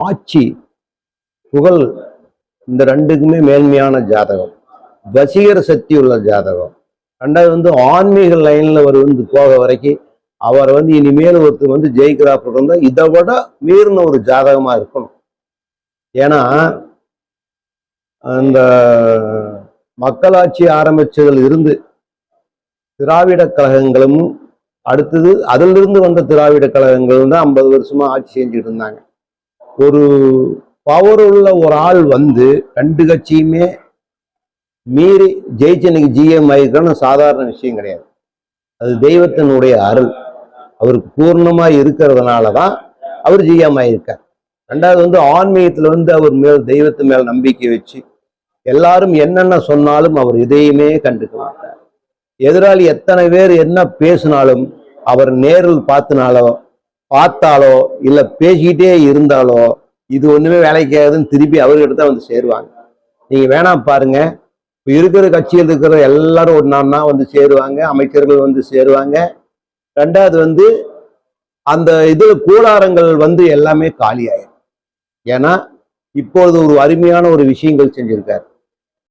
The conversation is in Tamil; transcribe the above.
ஆட்சி புகழ் இந்த ரெண்டுக்குமே மேன்மையான ஜாதகம், வசீகர சக்தி உள்ள ஜாதகம். ரெண்டாவது ஆன்மீக லைன்ல அவர் போக வரைக்கும் அவர் இனிமேல் ஒருத்தர் ஜெயிக்கிறாப்புல இருந்தா இதை விட மீறின ஒரு ஜாதகமா இருக்கணும். ஏன்னா அந்த மக்களாட்சி ஆரம்பிச்சதுல இருந்து திராவிட கழகங்களும் அடுத்தது அதிலிருந்து வந்த திராவிட கழகங்கள் தான் 50 வருஷமா ஆட்சி செஞ்சுட்டு இருந்தாங்க. ஒரு பவர் உள்ள ஒரு ஆள் ரெண்டு கட்சியுமே மீறி ஜெயிச்சனுக்கு ஜிஎம் ஆயிருக்கான்னு சாதாரண விஷயம் கிடையாது. அது தெய்வத்தினுடைய அருள் அவருக்கு பூர்ணமா இருக்கிறதுனாலதான் அவர் ஜிஎம் ஆயிருக்கார். ரெண்டாவது ஆன்மீகத்துல அவர் மேல் தெய்வத்து மேல் நம்பிக்கை வச்சு எல்லாரும் என்னென்ன சொன்னாலும் அவர் இதையுமே கண்டுக்க மாட்டார். எதிராளி எத்தனை பேர் என்ன பேசினாலும் அவர் நேரில் பார்த்தாலோ இல்ல பேசிக்கிட்டே இருந்தாலோ இது ஒண்ணுமே வேலைக்காதுன்னு திருப்பி அவர்கிட்ட தான் சேருவாங்க. நீங்க வேணாம் பாருங்க, இப்ப இருக்கிற கட்சியில் இருக்கிற எல்லாரும் ஒன்னா சேருவாங்க, அமைச்சர்கள் சேருவாங்க. ரெண்டாவது அந்த இதுல கூடாரங்கள் எல்லாமே காலியாயிரும். ஏன்னா இப்பொழுது ஒரு அருமையான ஒரு விஷயங்கள் செஞ்சிருக்காரு.